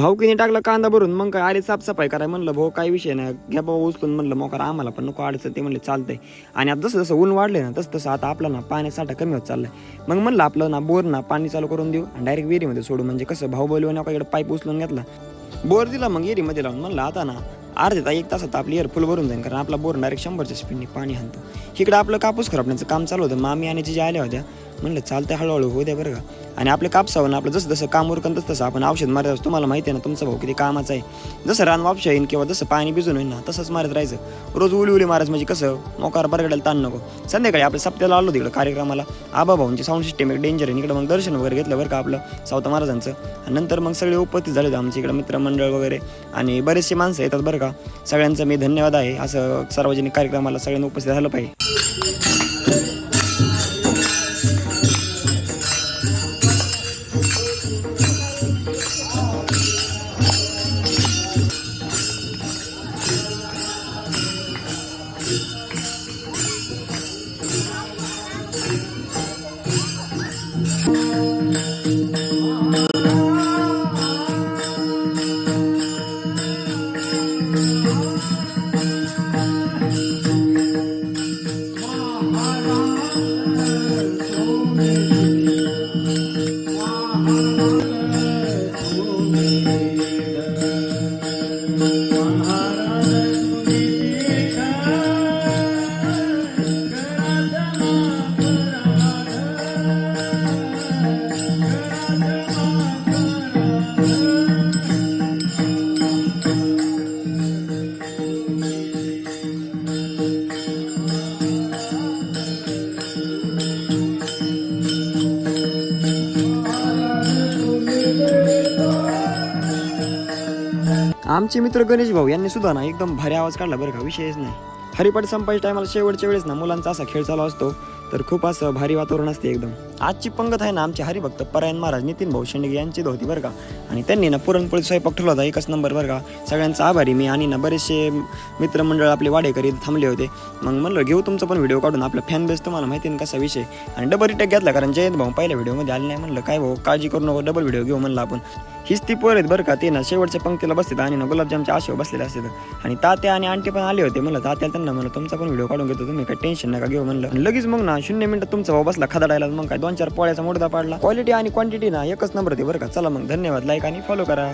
भाऊकीने टाकला कांदा भरून, मग काय आले साफसफाई कराय. म्हणलं भाऊ काय विषय नाही, घ्या भाऊ उचलून. म्हणलं मोकार आम्हाला पण नको अडचण. ते म्हणले चालतंय. आणि आता जसं जसं ऊन वाढले ना तसं तसं आता आपला ना पाण्याचा कमी होत चाललाय. मग म्हणलं आपलं ना बोर ना पाणी चालू करून देऊ आणि डायरेक्ट विहिरीमध्ये सोडू. म्हणजे कसं भाऊ बोलवून इकडे पाईप उचलून घेतला, बोर दिला, मग विहिरीमध्ये लावून. म्हणलं आता ना अर्ध्या 1 तासात आपली एअर फुल भरून जाईल, कारण आपला बोर डायरेक्ट 100च्या स्पीडने पाणी हाणतो. इकडे आपलं कापूस खराबण्याचं काम चालू होतं. मामी आणि जिजा आल्या होत्या. म्हणलं चालतंय हळूहळू होऊ द्या बरं का. आणि आपल्या कापसावर आपलं जसं जसं काम उरकन तसं आपण औषध मारत असतो. तुम्हाला माहिती आहे ना तुमचा भाऊ किती कामाचा आहे. जसं रान वापशा येईन किंवा जसं पाणी भिजून होईल ना तसंच मारत राहायचं. रोज उली मारायचं, म्हणजे कसं मोकार बरगडायला ताण नको. संध्याकाळी आपल्या सप्त्याला आलो तिकडं कार्यक्रमाला. आबा भाऊंची साऊंड सिस्टम एक डेंजर आहे. इकडं मग दर्शन वगैरे घेतलं बरं का आपलं सावता महाराजांचं. आणि नंतर मग सगळे उपस्थित झाले होते आमच्या इकडं मित्रमंडळ वगैरे, आणि बरेचसे माणसं येतात बरं का. सगळ्यांचं मी धन्यवाद आहे. असं सार्वजनिक कार्यक्रमाला सगळ्यांना उपस्थित झालं पाहिजे. आमचे मित्र गणेश भाऊ यांनी सुद्धा ना एकदम भारी आवाज काढला बरं का, विषयच नाही. हरिपाठ संपायच्या टायमाला शेवटच्या वेळेस ना मुलांचा असा खेळ चालू असतो, तर खूप असं भारी वातावरण असते एकदम. आजची पंगत आहे ना आमचे हरिभक्त परायण महाराज नितीन भाऊ शेंडगे यांची होती बरं का. आणि त्यांनी ना पुरणपोळी स्वयंपाक ठेवला होता, एकच नंबर बरं का. सगळ्यांचा आभारी मी. आणि ना बरेचसे मित्रमंडळ आपले वाडेकरी थांबले होते. मग म्हणलं घेऊ तुमचा पण व्हिडिओ काढून. आपला फॅन बेस तुम्हाला माहिती आहे कसा विषय. आणि डबल रिटेक घेतला, कारण जयंत भाऊ पहिल्या व्हिडिओमध्ये आले नाही. म्हणलं काय भाऊ काळजी करू नको, डबल व्हिडिओ घेऊ म्हणलं आपण. हीच ती पोर आहेत बरं का. ते ना शेवटच्या पंक्तीला बसतात आणि ना गुलाबजामच्या आशेवर बसलेले असतात. आणि तात्या आणि आंटी पण आले होते. म्हणलं तात्या त्यांना म्हणलं तुमचा पण व्हिडिओ काढून घेतो, तुम्ही काय टेन्शन नका घेऊ म्हणलं. लगेच मग ना 0 मिनिटात तुमचा भाऊ बसला खदाडायला. मग काय 2-4 पोळ्याचा मुडदा पाडला. क्वालिटी आणि क्वांटिटी ना एकच नंबर होती बरं का. चला मग धन्यवाद. लाईक आणि फॉलो करा.